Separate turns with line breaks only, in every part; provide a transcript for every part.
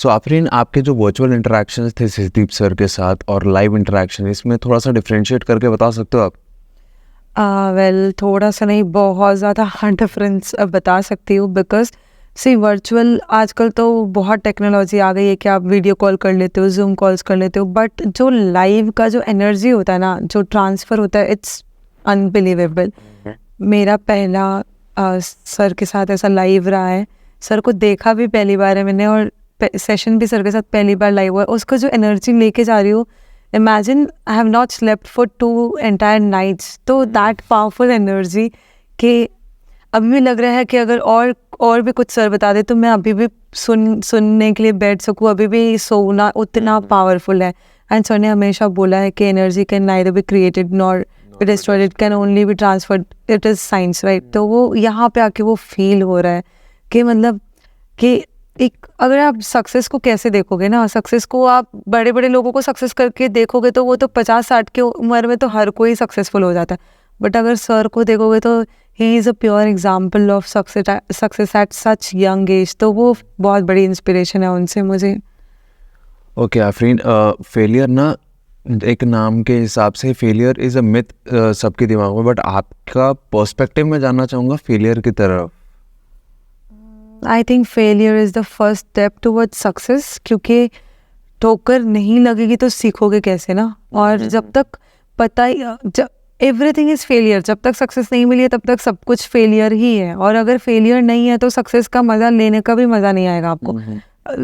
सो आफरीन, आपके जो virtual interactions थे सिद्धीप सर के साथ और लाइव इंटरेक्शन, इसमें थोड़ा सा डिफरेंशिएट करके बता सकते हो आप?
वेल थोड़ा सा नहीं, बहुत ज़्यादा डिफरेंस बता सकती हूँ। बिकॉज सी वर्चुअल आजकल तो बहुत टेक्नोलॉजी आ गई है कि आप वीडियो कॉल कर लेते हो, जूम कॉल्स कर लेते हो, बट जो लाइव का जो एनर्जी होता है ना, जो ट्रांसफ़र होता है, इट्स अनबिलीवेबल। मेरा पहला सर के साथ ऐसा लाइव रहा है। सर को देखा भी पहली बार है मैंने, और सेशन भी सर के साथ पहली बार लाइव हुआ है। उसका जो एनर्जी लेके जा रही हूँ, imagine I have not slept for 2 entire nights, तो दैट पावरफुल एनर्जी कि अभी भी लग रहा है कि अगर और भी कुछ सर बता दे तो मैं अभी भी सुनने के लिए बैठ सकूँ, अभी भी सोना, उतना पावरफुल है। एंड सर ने हमेशा बोला है कि energy can neither be created nor destroyed, it can only be transferred, it is science, right. तो वो यहाँ पे आके वो फील हो रहा है कि मतलब कि एक, अगर आप सक्सेस को कैसे देखोगे ना, सक्सेस को आप बड़े बड़े लोगों को सक्सेस करके देखोगे तो वो तो 50-60 की उम्र में तो हर कोई सक्सेसफुल हो जाता है। बट अगर सर को देखोगे तो he is a pure example of success at such young age. तो वो बहुत बड़ी इंस्पिरेशन है उनसे मुझे।
ओके आफरीन, फेलियर ना, एक नाम के हिसाब से फेलियर इज़ अ मिथ सबके दिमाग में, बट आपका पर्सपेक्टिव में जानना चाहूँगा फेलियर की तरफ।
आई think failure is the first step towards success, क्योंकि ठोकर नहीं लगेगी तो सीखोगे कैसे ना। और जब तक पता ही, जब एवरीथिंग इज़ फेलियर, जब तक सक्सेस नहीं मिली है तब तक सब कुछ फेलियर ही है। और अगर फेलियर नहीं है तो सक्सेस का मज़ा लेने का भी मज़ा नहीं आएगा आपको।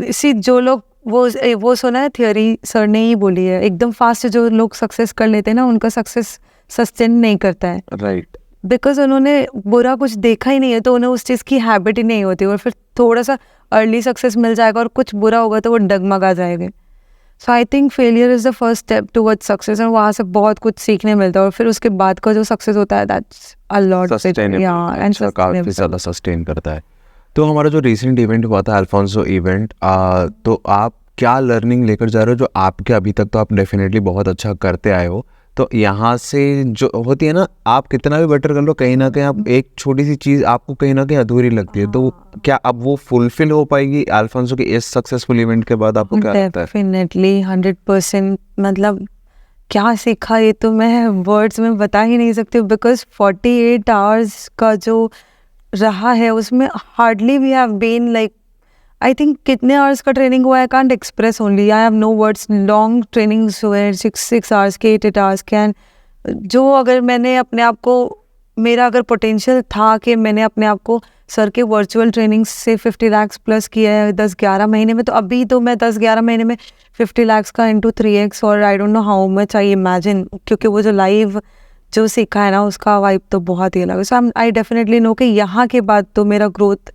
इसी जो लोग वो सुना है थियोरी, सर ने ही बोली है, एकदम फास्ट जो लोग सक्सेस कर लेते हैं ना, उनका सक्सेस सस्टेन नहीं करता है,
राइट।
बिकॉज उन्होंने बुरा कुछ देखा ही नहीं है, तो उन्हें उस चीज़ की हैबिट ही नहीं होती। और फिर थोड़ा सा अर्ली सक्सेस मिल जाएगा और कुछ बुरा होगा तो वो डगमगा जाएंगे। So I think failure is the first step towards success, और वहाँ से बहुत कुछ सीखने मिलता है। और फिर उसके बाद का जो सक्सेस होता है, दैट्स अ लॉट,
काफ़ी ज़्यादा सस्टेन करता है। तो हमारा जो रिसेंट इवेंट हुआ था, अल्फोंसो इवेंट, तो आप क्या लर्निंग लेकर जा रहे हो, जो आपके अभी तक तो आप डेफिनेटली बहुत अच्छा करते आए हो, तो यहाँ से जो होती है ना, आप कितना भी बेटर कर लो, कहीं ना कहीं आप एक छोटी सी चीज़ आपको कहीं ना कहीं अधूरी लगती है, तो क्या अब वो फुलफिल हो पाएगी अल्फोंसो के इस सक्सेसफुल इवेंट के बाद? आपको क्या लगता है?
डेफिनेटली 100%। मतलब क्या सीखा ये तो मैं वर्ड्स में बता ही नहीं सकती, बिकॉज 48 आवर्स का जो रहा है उसमें hardly we have been like, I think कितने आवर्स का ट्रेनिंग हुआ है, I can't express, only I have no words. Long trainings हुए, 6 आवर्स के, 8 आवर्स के। एंड जो अगर मैंने अपने आप को, मेरा अगर पोटेंशियल था कि मैंने अपने आप को सर के वर्चुअल ट्रेनिंग से 50 लाख प्लस किया है 10-11 महीने में, तो अभी तो मैं 10-11 महीने में 50 लाख का इंटू 3x, और आई don't know how much I imagine, क्योंकि वो जो लाइव जो सीखा है ना, उसका वाइब तो बहुत ही अलग है। सो आई डेफिनेटली नो कि यहाँ के बाद तो मेरा ग्रोथ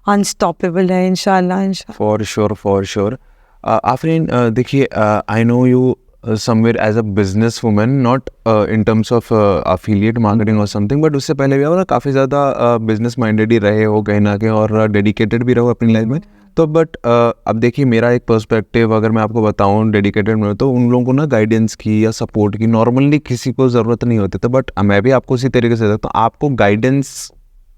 अनस्टॉपेबल है, इंशाल्लाह।
For sure. आफरीन, देखिए, I know you somewhere as a business woman, not in terms of affiliate marketing or something, but उससे पहले भी आप ना काफ़ी ज़्यादा बिजनेस माइंडेड ही रहे हो कहीं ना कहीं, और डेडिकेटेड भी रहो अपनी लाइफ में। तो बट अब देखिए, मेरा एक पर्सपेक्टिव अगर मैं आपको बताऊं डेडिकेटेड में, तो उन लोगों को ना गाइडेंस की या सपोर्ट की नॉर्मली किसी को ज़रूरत नहीं होती। तो बट मैं भी आपको उसी तरीके से देखता हूँ, आपको गाइडेंस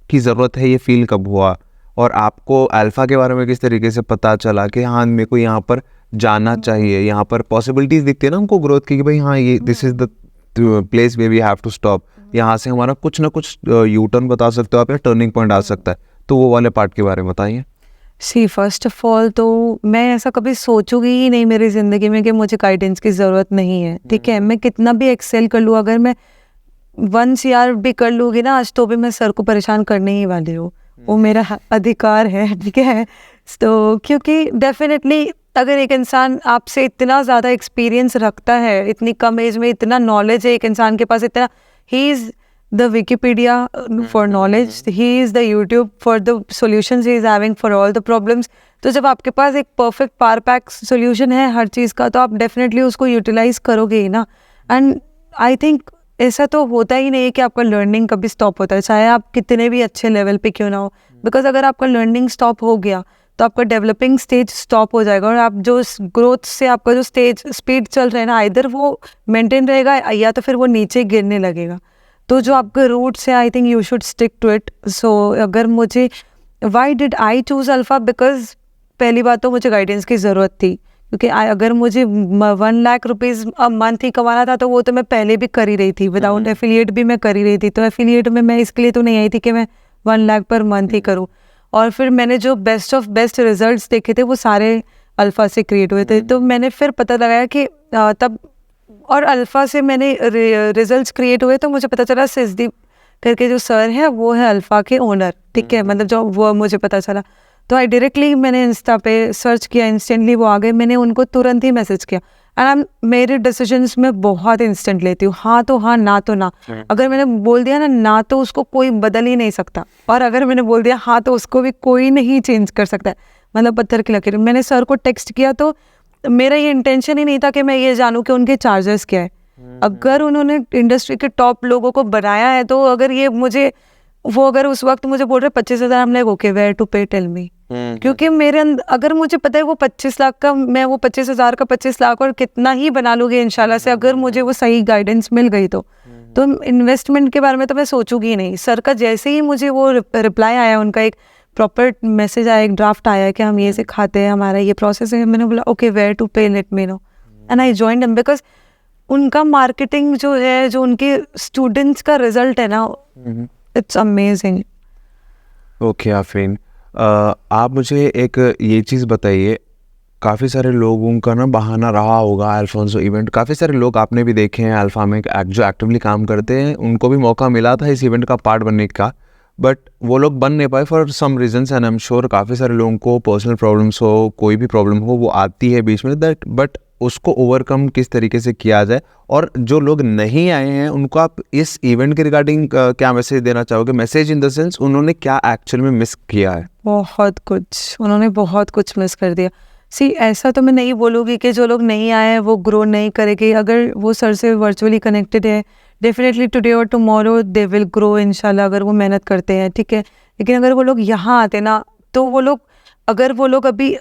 की ज़रूरत है, ये फील कब हुआ? और आपको अल्फ़ा के बारे में किस तरीके से पता चला कि हाँ, मेरे को यहाँ पर जाना चाहिए, यहाँ पर पॉसिबिलिटीज दिखती है ना हमको ग्रोथ की, कि भाई हाँ, ये this is the place way we have to stop, यहाँ से हमारा कुछ ना कुछ यू टर्न बता सकते हो आप, या टर्निंग पॉइंट आ सकता है, तो वो वाले पार्ट के बारे में बताइए।
सी फर्स्ट ऑफ ऑल तो मैं ऐसा कभी सोचूंगी ही नहीं मेरी ज़िंदगी में कि मुझे गाइडेंस की ज़रूरत नहीं है, ठीक है। मैं कितना भी एक्सेल कर लूँ, अगर मैं 1 CR भी कर लूँगी ना आज, तो भी मैं सर को परेशान करने ही वाली हूँ, वो मेरा अधिकार है, ठीक है। तो क्योंकि डेफिनेटली अगर एक इंसान आपसे इतना ज़्यादा एक्सपीरियंस रखता है, इतनी कम एज में इतना नॉलेज है एक इंसान के पास, इतना, he is the Wikipedia for knowledge, he is the YouTube for the solutions he is having for all the problems. तो जब आपके पास एक परफेक्ट पावर पैक सॉल्यूशन है हर चीज़ का, तो आप डेफिनेटली उसको यूटिलाइज करोगे ही ना। एंड आई थिंक ऐसा तो होता ही नहीं है कि आपका लर्निंग कभी स्टॉप होता है, चाहे आप कितने भी अच्छे लेवल पे क्यों ना हो। बिकॉज अगर आपका लर्निंग स्टॉप हो गया तो आपका डेवलपिंग स्टेज स्टॉप हो जाएगा, और आप जो ग्रोथ से आपका जो स्टेज स्पीड चल रहा है ना, इधर वो मेंटेन रहेगा या तो फिर वो नीचे गिरने लगेगा। तो जो आपका रूट्स है, I think you should stick to it. So अगर मुझे, why did I choose alpha, because पहली बात तो मुझे गाइडेंस की ज़रूरत थी, क्योंकि अगर मुझे 1 लाख रुपीज़ अ मंथ ही कमाना था तो वो तो मैं पहले भी कर ही रही थी, विदाउट एफिलिएट भी मैं कर ही रही थी। तो एफिलिएट में मैं इसके लिए तो नहीं आई थी कि मैं 1 लाख पर मंथ ही करूँ। और फिर मैंने जो बेस्ट ऑफ बेस्ट रिजल्ट्स देखे थे वो सारे अल्फ़ा से क्रिएट हुए थे। तो मैंने फिर पता लगाया कि तब और अल्फ़ा से मैंने रिजल्ट्स क्रिएट हुए तो मुझे पता चला सिद्धि करके जो सर है वो है अल्फ़ा के ओनर, ठीक है, मतलब जो वो मुझे पता चला। तो आई डायरेक्टली मैंने इंस्टा पे सर्च किया, इंस्टेंटली वो आ गए, मैंने उनको तुरंत ही मैसेज किया। एंड मेरे डिसीजंस में बहुत इंस्टेंट लेती हूँ, हाँ तो हाँ, ना तो ना। अगर मैंने बोल दिया ना तो उसको कोई बदल ही नहीं सकता, और अगर मैंने बोल दिया हाँ तो उसको भी कोई नहीं चेंज कर सकता है, मतलब पत्थर की लकीर। मैंने सर को टेक्स्ट किया तो मेरा ये इंटेंशन ही नहीं था कि मैं ये जानूँ कि उनके चार्जेस क्या है। अगर उन्होंने इंडस्ट्री के टॉप लोगों को बनाया है तो अगर ये मुझे वो अगर उस वक्त मुझे बोल रहे 25,000, हम लाइक ओके, वेयर टू पे, टेल मी। क्योंकि मेरे अंदर अगर मुझे पता है वो 25 लाख का, मैं वो 25,000 का 25 लाख और कितना ही बना लूँगी इंशाल्लाह से, अगर मुझे वो सही गाइडेंस मिल गई तो इन्वेस्टमेंट के बारे में तो मैं सोचूंगी ही नहीं। सर का जैसे ही मुझे वो रिप्लाई आया, उनका एक प्रॉपर मैसेज आया, एक ड्राफ्ट आया कि हम ये सिखाते हैं, हमारा ये प्रोसेस है, मैंने बोला ओके, वेयर टू पे, let me know. And I joined them because उनका मार्केटिंग जो है, जो उनके स्टूडेंट्स का रिजल्ट है ना, इट्स अमेजिंग।
ओके आफरीन, आप मुझे एक ये चीज़ बताइए, काफ़ी सारे लोगों का ना बहाना रहा होगा अल्फोंसो इवेंट, काफ़ी सारे लोग आपने भी देखे हैं अल्फा में जो एक्टिवली काम करते हैं, उनको भी मौका मिला था इस इवेंट का पार्ट बनने का, बट वो लोग बन नहीं पाए for some reasons. And I am sure काफ़ी सारे लोगों को पर्सनल प्रॉब्लम्स हो, कोई भी प्रॉब्लम हो, वो आती है बीच में, दैट बट उसको ओवरकम किस तरीके से किया जाए। और जो लोग नहीं आए हैं उनको आप इस इवेंट के रिगार्डिंग क्या मैसेज देना चाहोगे? मैसेज इन द सेंस उन्होंने क्या एक्चुअल में मिस किया है?
बहुत कुछ, उन्होंने बहुत कुछ मिस कर दिया। सी, ऐसा तो मैं नहीं बोलूँगी कि जो लोग नहीं आए हैं वो ग्रो नहीं करेंगे। अगर वो सर से वर्चुअली कनेक्टेड है, डेफिनेटली टुडे और टुमारो दे विल ग्रो इंशाल्लाह, अगर वो मेहनत करते हैं, ठीक है। लेकिन अगर वो लोग यहाँ आते ना, तो वो लोग, अगर वो लोग अभी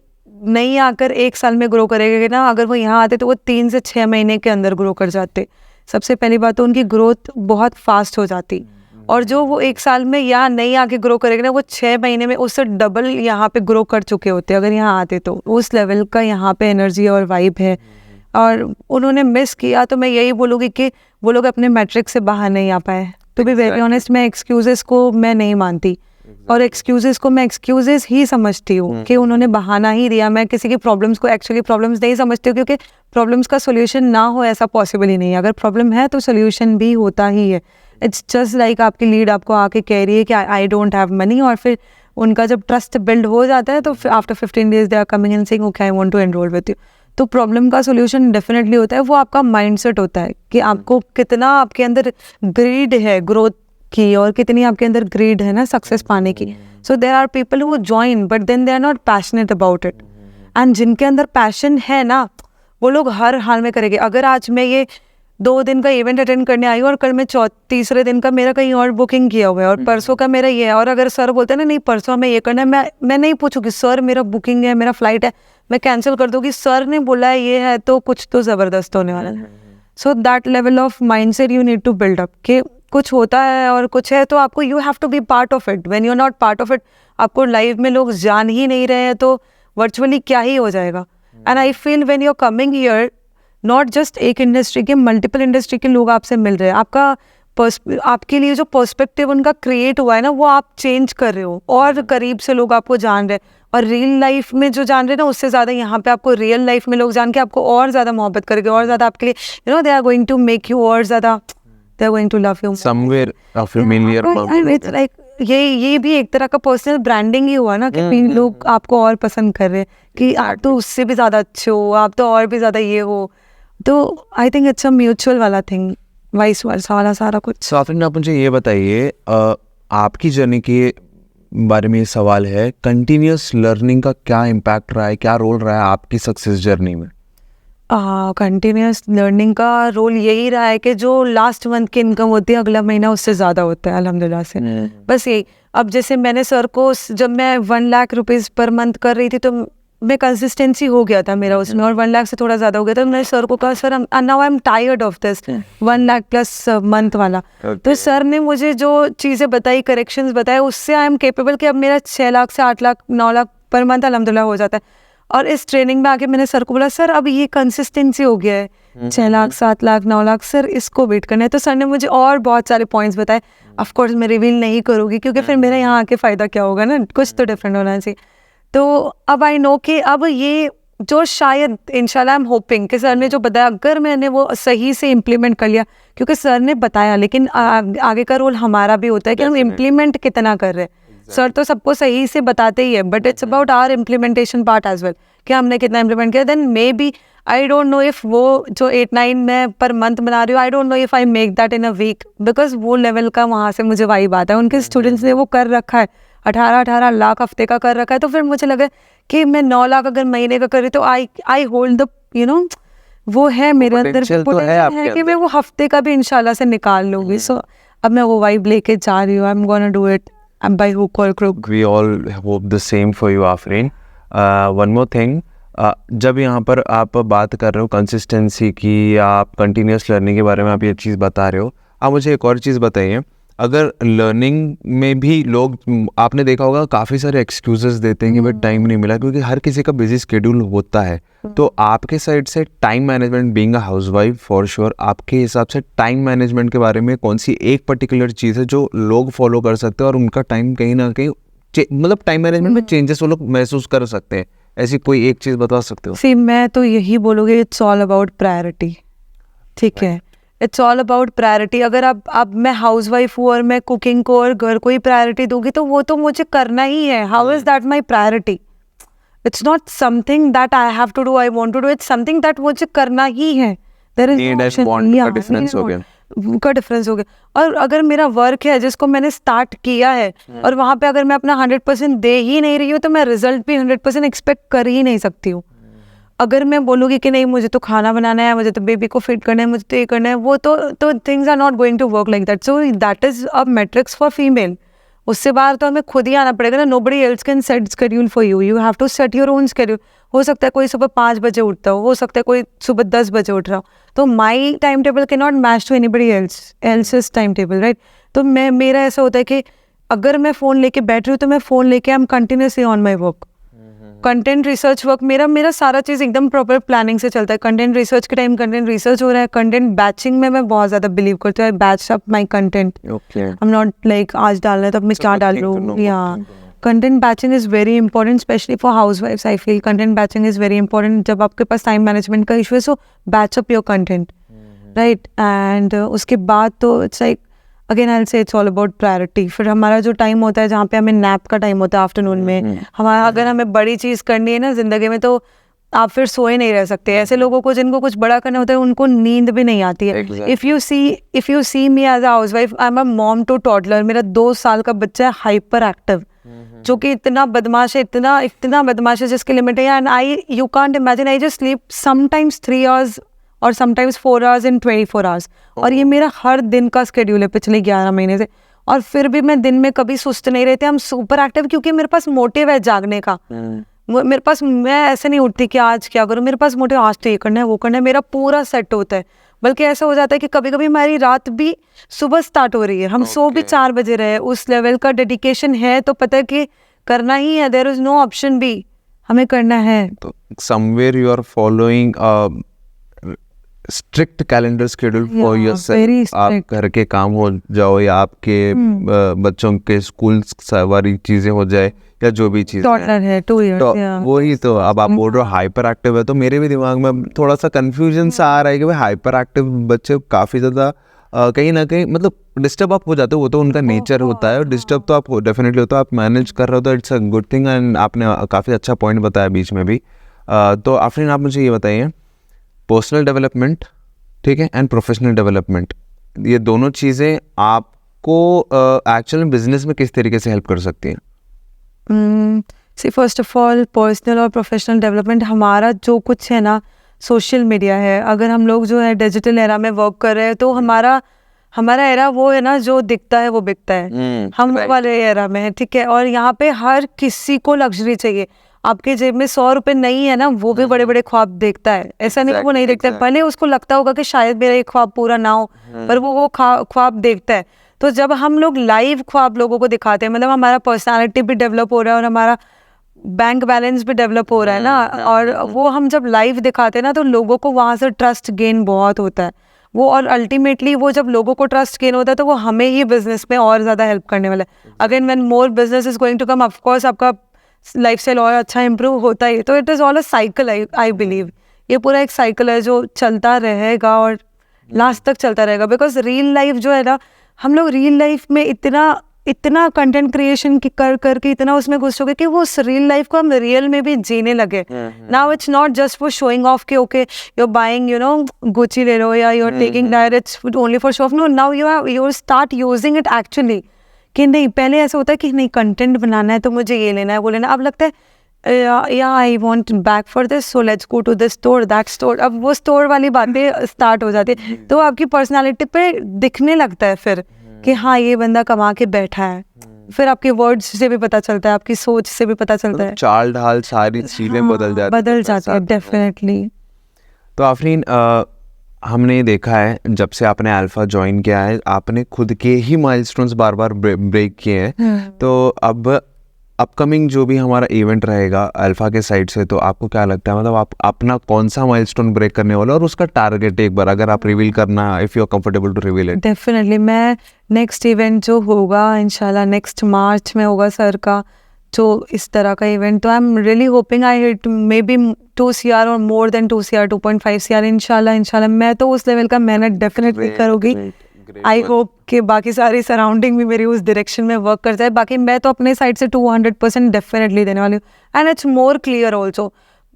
नहीं आकर 1 साल में ग्रो करेंगे ना, अगर वो यहाँ आते तो वो 3 से 6 महीने के अंदर ग्रो कर जाते। सबसे पहली बात तो उनकी ग्रोथ बहुत फास्ट हो जाती, और जो वो 1 साल में यहाँ नहीं आके ग्रो करेंगे ना, वो 6 महीने में उससे डबल यहाँ पे ग्रो कर चुके होते अगर यहाँ आते तो। उस लेवल का यहाँ पे एनर्जी और वाइब है, और उन्होंने मिस किया। तो मैं यही बोलूँगी कि वो लोग अपने मैट्रिक से बाहर नहीं आ पाए। टू बी वेरी ऑनेस्ट, मैं एक्सक्यूजेस को मैं नहीं मानती, और एक्सक्यूजेस को मैं एक्सक्यूजेस ही समझती हूँ कि उन्होंने बहाना ही दिया। मैं किसी की प्रॉब्लम्स को एक्चुअली प्रॉब्लम्स नहीं समझती हूँ, क्योंकि प्रॉब्लम्स का सोल्यूशन ना हो ऐसा पॉसिबल ही नहीं है। अगर प्रॉब्लम है तो सोल्यूशन भी होता ही है। इट्स जस्ट लाइक आपकी लीड आपको आके कह रही है कि आई डोंट हैव मनी, और फिर उनका जब ट्रस्ट बिल्ड हो जाता है तो after 15 days they are coming and saying okay, I want to enrol with you. तो प्रॉब्लम का सोल्यूशन डेफिनेटली होता है, वो आपका माइंडसेट होता है कि आपको कितना आपके अंदर ग्रीड है ग्रोथ की, और कितनी आपके अंदर ग्रीड है ना सक्सेस पाने की। So there are people who join but then they are not passionate about it, and जिनके अंदर पैशन है ना, वो लोग हर हाल में करेंगे। अगर आज मैं ये 2 दिन का इवेंट अटेंड करने आई हूँ, और कल मैं तीसरे दिन का मेरा कहीं और बुकिंग किया हुआ है, और परसों का मेरा ये है, और अगर सर बोलते हैं ना नहीं परसों हमें ये करना है, मैं नहीं पूछूंगी सर मेरा बुकिंग है, मेरा फ्लाइट है, मैं कैंसिल कर दूंगी। सर ने बोला है ये है तो कुछ तो ज़बरदस्त होने वाला है। So that level of mindset you need to build up, कि कुछ होता है और कुछ है तो आपको you have to be part of it. When you are not part of it, आपको लाइव में लोग जान ही नहीं रहे हैं तो वर्चुअली क्या ही हो जाएगा। And I feel when you are coming here, not just एक इंडस्ट्री के, मल्टीपल इंडस्ट्री के लोग आपसे मिल रहे हैं। आपके लिए जो पर्सपेक्टिव उनका क्रिएट हुआ है ना, वो आप चेंज कर रहे हो, और करीब से लोग आपको जान रहे हैं, और रियल लाइफ में जो जान रहे हैं ना, उससे ज़्यादा यहाँ पे आपको रियल लाइफ में लोग जान के आपको और ज़्यादा मोहब्बत करेंगे, और ज़्यादा आपके लिए you know they are going to make you, और ज़्यादा they are going to love you
somewhere of familiar.
It's like ये भी एक तरह का पर्सनल ब्रांडिंग ही हुआ ना, कि लोग आपको और पसंद कर रहे हैं कि आप तो उससे भी ज़्यादा अच्छे हो, आप तो और भी ज़्यादा ये हो। तो I think it's a mutual वाला थिंग, वाइस वर्सा वाला सारा कुछ।
सो आफ्रीन, आप मुझे ये बताइए, आपकी जर्नी के बारे में ये सवाल है, कंटिन्यूस लर्निंग का क्या इम्पैक्ट रहा है, क्या रोल रहा है आपकी सक्सेस जर्नी में?
कंटिन्यूस लर्निंग का रोल यही रहा है कि जो लास्ट मंथ की इनकम होती है अगला महीना उससे ज़्यादा होता है अल्हम्दुलिल्लाह से। बस यही। अब जैसे मैंने सर को, जब मैं 1 लाख रुपीज़ पर मंथ कर रही थी तो मैं कंसिस्टेंसी हो गया था मेरा उसमें, और 1 लाख से थोड़ा ज़्यादा हो गया था। मैंने सर को कहा sir now I am tired of this 1 lakh plus month वाला। तो सर ने मुझे जो चीज़ें बताई, करेक्शंस बताए, उससे आई एम केपेबल कि अब मेरा 6 लाख से 8 लाख 9 लाख पर मंथ अल्हम्दुलिल्लाह हो जाता है। और इस ट्रेनिंग में आके मैंने सर को बोला, सर अब ये कंसिस्टेंसी हो गया है 6 लाख 7 लाख 9 लाख, सर इसको वेट करना है। तो सर ने मुझे और बहुत सारे पॉइंट्स बताए। ऑफ कोर्स मैं रिवील नहीं करूँगी क्योंकि फिर मेरे यहाँ आके फ़ायदा क्या होगा ना, कुछ तो डिफरेंट होना चाहिए। तो अब आई नो कि अब ये जो शायद इंशाल्लाह आई एम होपिंग कि सर ने जो बताया अगर मैंने वो सही से इम्प्लीमेंट कर लिया, क्योंकि सर ने बताया लेकिन आगे का रोल हमारा भी होता है कि हम इम्प्लीमेंट कितना कर रहे हैं। सर तो सबको सही से बताते ही है, but it's about our implementation part as well कि हमने कितना इम्प्लीमेंट किया। Then maybe I don't know if वो जो 8-9 मैं पर मंथ बना रही हूँ, I don't know if I make that in a week, because वो लेवल का वहाँ से मुझे वाइब आता है। उनके स्टूडेंट्स ने वो कर रखा है, 18-18 लाख हफ्ते का कर रखा है। तो फिर मुझे लगा कि मैं 9 लाख अगर महीने का कर रही तो I hold the you know वो है मेरे अंदर
potential तो है
potential
आपके
है कि
अंदर।
मैं वो हफ्ते का भी इंशाल्लाह से निकाल लूंगी। सो अब मैं वो वाइब लेके जा रही हूँ। I am gonna do it by hook और crook.
We all hope the same for you, Afreen. One more thing, जब यहाँ पर आप बात कर रहे हो कंसिस्टेंसी की, आप कंटिन्यूस लर्निंग के बारे में आप ये चीज़ बता रहे हो, आप मुझे एक और चीज़ बताइए। अगर लर्निंग में भी लोग, आपने देखा होगा काफ़ी सारे एक्सक्यूजेस देते हैं कि भाई टाइम नहीं मिला, क्योंकि हर किसी का बिजी स्केड्यूल होता है। तो आपके साइड से time management, being a housewife for sure, आपके हिसाब से टाइम मैनेजमेंट के बारे में कौन सी एक पर्टिकुलर चीज़ है जो लोग फॉलो कर सकते हैं और उनका टाइम कहीं ना कहीं मतलब टाइम मैनेजमेंट में चेंजेस वो लोग महसूस कर सकते हैं? ऐसी कोई एक चीज़ बता सकते हो?
सी मैं तो यही बोलूँगी, इट्स ऑल अबाउट प्रायोरिटी। ठीक है, इट्स ऑल अबाउट प्रायोरिटी। अगर अब मैं हाउसवाइफ हूँ और मैं कुकिंग को और घर को ही प्रायोरिटी दूंगी तो वो तो मुझे करना ही है। How is that my priority? It's not something that I have to do, I want to do, it's something that मुझे करना ही है। There is
Need and want का difference हो गया।
का डिफरेंस हो गया। और अगर मेरा वर्क है जिसको मैंने स्टार्ट किया है और वहाँ पे अगर मैं अपना 100% दे ही नहीं रही हूँ तो मैं रिजल्ट भी 100% एक्सपेक्ट कर ही नहीं सकती हूँ। अगर मैं बोलूँगी कि नहीं मुझे तो खाना बनाना है, मुझे तो बेबी को फिट करना है, मुझे तो ये करना है, वो तो things are not going to work like that. So that is a matrix for female. उससे बाहर तो हमें खुद ही आना पड़ेगा ना। Nobody else can set schedule for you, you have to set your own schedule. हो सकता है कोई सुबह 5 बजे उठता हो सकता है कोई सुबह 10 बजे उठ रहा हो, तो my time table can not match to anybody else's time table, right? तो मेरा ऐसा होता है कि अगर मैं फ़ोन लेके बैठ रही हूँ तो मैं फ़ोन लेके I am continuously on my work. Content research work मेरा सारा चीज़ एकदम प्रॉपर प्लानिंग से चलता है। कंटेंट रिसर्च के टाइम कंटेंट रिसर्च हो रहा है। कंटेंट बैचिंग में मैं बहुत ज़्यादा बिलीव करती हूँ। I batch up my content.
Okay.
I am not like आज डालना है तो अब मैं क्या डाल लूँ। या content batching is very important specially for हाउस वाइफ्स। I feel content batching is very important जब आपके पास टाइम मैनेजमेंट का इशू है। So batch up your content, right? And उसके बाद तो it's like again I will say it's all about priority. फिर हमारा जो टाइम होता है जहाँ पे हमें नैप का टाइम होता है आफ्टरनून में, हमारा अगर हमें बड़ी चीज़ करनी है ना ज़िंदगी में तो आप फिर सोए नहीं रह सकते। ऐसे लोगों को जिनको कुछ बड़ा करना होता है उनको नींद भी नहीं आती है।
Exactly.
If you see me as a housewife, I am a mom to toddler. मेरा 2 साल का बच्चा है हाइपर एक्टिव, जो कि इतना बदमाश है, इतना बदमाश है जिसकी लिमिट है। And you can't imagine, I just sleep sometimes 3 hours और समटाइम्स 4 आवर्स इन 24 आवर्स। और ये मेरा हर दिन का स्केड्यूल है पिछले 11 महीने से। और फिर भी मैं दिन में कभी सुस्त नहीं रहती। हम सुपर एक्टिव क्योंकि मेरे पास मोटिव है जागने का। मेरे पास, मैं ऐसे नहीं उठती कि आज क्या करूँ, मेरे पास मोटिव आज तो ये करना है वो करना है, मेरा पूरा सेट होता है। बल्कि ऐसा हो जाता है कि कभी कभी हमारी रात भी सुबह स्टार्ट हो रही है, हम सो भी 4 बजे रहे, उस लेवल का डेडिकेशन है तो पता है कि करना ही है। There is no option B, हमें करना है।
तो somewhere you are following strict calendar schedule for
very
yourself. आप
strict.
घर के काम हो जाओ या आपके बच्चों के स्कूल वाली चीजें हो जाए या जो भी चीज
टॉडलर है 2 years,
तो
yeah.
वही तो अब आप बोल रहे हो हाइपर एक्टिव है, तो मेरे भी दिमाग में थोड़ा सा कंफ्यूजन सा आ रहा है कि भाई हाइपर एक्टिव बच्चे काफ़ी ज़्यादा कहीं ना कहीं मतलब डिस्टर्ब आप हो जाते हो। वो तो उनका नेचर होता है और डिस्टर्ब तो आप डेफिनेटली होता है। आप मैनेज कर रहे हो तो it's a good thing. And आपने काफ़ी अच्छा पॉइंट बताया बीच में भी। तो आफरीन आप मुझे ये बताइए, पर्सनल डेवलपमेंट, ठीक है, एंड प्रोफेशनल डेवलपमेंट, ये दोनों चीज़ें आपको एक्चुअल में बिजनेस में किस तरीके से हेल्प कर सकती हैं?
सी फर्स्ट ऑफ ऑल पर्सनल और प्रोफेशनल डेवलपमेंट, हमारा जो कुछ है ना सोशल मीडिया है। अगर हम लोग जो है डिजिटल एरा में वर्क कर रहे हैं तो हमारा एरा वो है ना जो दिखता है वो बिकता है। हम
right.
वाले एरा में है, ठीक है। और यहाँ पे हर किसी को लग्जरी चाहिए। आपके जेब में 100 रुपए नहीं है ना, वो भी बड़े बड़े ख्वाब देखता है। ऐसा नहीं कि वो नहीं देखता है, भले उसको लगता होगा कि शायद मेरा ये ख्वाब पूरा ना हो, पर वो ख्वाब देखता है। तो जब हम लोग लाइव ख्वाब लोगों को दिखाते हैं, मतलब हमारा पर्सनालिटी भी डेवलप हो रहा है और हमारा बैंक बैलेंस भी डेवलप हो रहा है ना, और वो हम जब लाइव दिखाते हैं ना तो लोगों को वहाँ से ट्रस्ट गेन बहुत होता है वो, और अल्टीमेटली वो जब लोगों को ट्रस्ट गेन होता है तो वो हमें ही बिजनेस में और ज़्यादा हेल्प करने वाला है। Again when more business is going to come, of course आपका लाइफस्टाइल और अच्छा इंप्रूव होता ही, तो it is all a cycle. I believe ये पूरा एक साइकिल है जो चलता रहेगा और लास्ट तक चलता रहेगा। बिकॉज रियल लाइफ जो है ना, हम लोग रियल लाइफ में इतना कंटेंट क्रिएशन कर करके इतना उसमें घुस चुके कि वो उस रियल लाइफ को हम रियल में भी जीने लगे। Now it's not just for showing off कि okay you are buying Gucci ले लो या you are taking Dior, it's only for show off. No, now you start using it actually, कि नहीं पहले ऐसा होता है कि नहीं कंटेंट बनाना है तो मुझे ये लेना है वो लेना है, अब लगता है या I want back for this so let's go to this store that store. अब वो स्टोर वाली बातें स्टार्ट हो जाती है, तो आपकी पर्सनालिटी पे दिखने लगता है फिर कि हाँ ये बंदा कमा के बैठा है। फिर आपके वर्ड्स से भी पता चलता है, आपकी सोच से भी पता चलता है,
चाल ढाल सारी चीजें बदल जाती
है डेफिनेटली।
तो आफरीन, हमने देखा है जब से आपने अल्फा ज्वाइन किया है आपने खुद के ही माइलस्टोन्स बार बार ब्रेक किए हैं। तो अब अपकमिंग जो भी हमारा इवेंट रहेगा अल्फा के साइड से, तो आपको क्या लगता है, मतलब आप अपना कौन सा माइलस्टोन ब्रेक करने वाला और उसका टारगेट एक बार अगर आप रिवील करना, if you are comfortable to reveal it.
Definitely मैं नेक्स्ट इवेंट जो होगा इंशाल्लाह नेक्स्ट मार्च में होगा सर का जो इस तरह का इवेंट, तो I am really hoping I hit may be 2 CR और मोर देन 2 CR 2.5 CR इंशाल्लाह। मैं तो उस लेवल का मेहनत डेफिनेटली करूँगी। आई होप कि बाकी सारी सराउंडिंग भी मेरी उस डायरेक्शन में वर्क कर जाए। बाकी मैं तो अपने साइड से 200% डेफिनेटली देने वाली हूँ। And it's more clear also,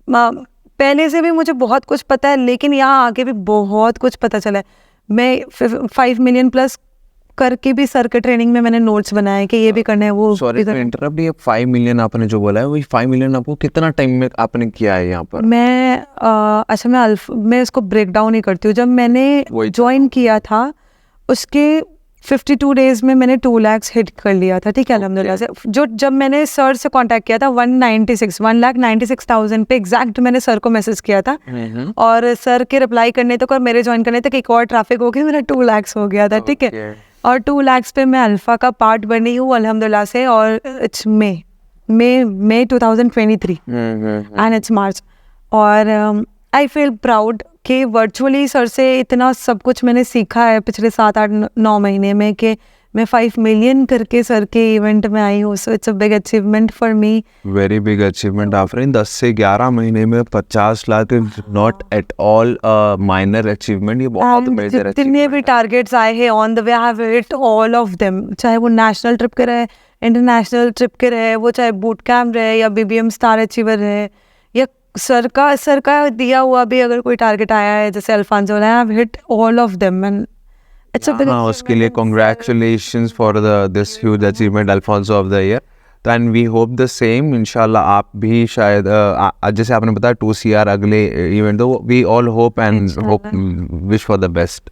पहले से भी मुझे बहुत कुछ पता है लेकिन यहाँ आके भी बहुत कुछ पता चला है। मैं 5 मिलियन प्लस करके भी सर के ट्रेनिंग में मैंने नोट्स बनाए कि ये भी करना है वो।
सॉरी टू इंटरप्ट, ये 5 मिलियन आपने जो बोला है वही 5 मिलियन आपको कितना टाइम में आपने किया है यहाँ पर?
अच्छा मैं इसको ब्रेक डाउन ही करती हूँ। जब मैंने ज्वाइन किया था उसके 52 डेज में मैंने 2 लाख हिट कर लिया था, ठीक है अल्हम्दुलिल्लाह से। जो जब मैंने सर से कांटेक्ट किया था 1,96,000 पे एग्जैक्ट मैंने सर को मैसेज किया था, और सर के रिप्लाई करने तक और मेरे ज्वाइन करने तक एक और ट्रैफिक हो गया, मेरा 2 लाख हो गया था, ठीक है। और 2 लाख पे मैं अल्फा का पार्ट बनी हूँ अल्हम्दुलिल्लाह से, और इट्स मे 2023 एंड इट्स मार्च। और आई फील प्राउड कि वर्चुअली सर से इतना सब कुछ मैंने सीखा है पिछले 7-8-9 महीने में, कि मैं 5 मिलियन करके सर के इवेंट में आई हूँ। So it's a big achievement for me,
very big achievement Afreen. 10 से 11 महीने में 50 lakh is not at all minor achievement, ये बहुत मेजर
जितने भी
अचीवमेंट।
टारगेट्स आए हैं on the way I have hit all of them, चाहे वो नेशनल ट्रिप के रहे, इंटरनेशनल ट्रिप के रहे, वो चाहे बूट कैम्प रहे या BBM स्टार अचीवर रहे, या सर का दिया हुआ भी अगर कोई टारगेट आया है जैसे Alphonso, I have hit all of them and it's a big
हाँ, उसके लिए congratulations for this huge achievement Alphonso of the year. तो and we hope the same इंशाल्लाह आप भी शायद जैसे आपने बताया 2 CR अगले इवेंट, तो we all hope and hope wish for the best.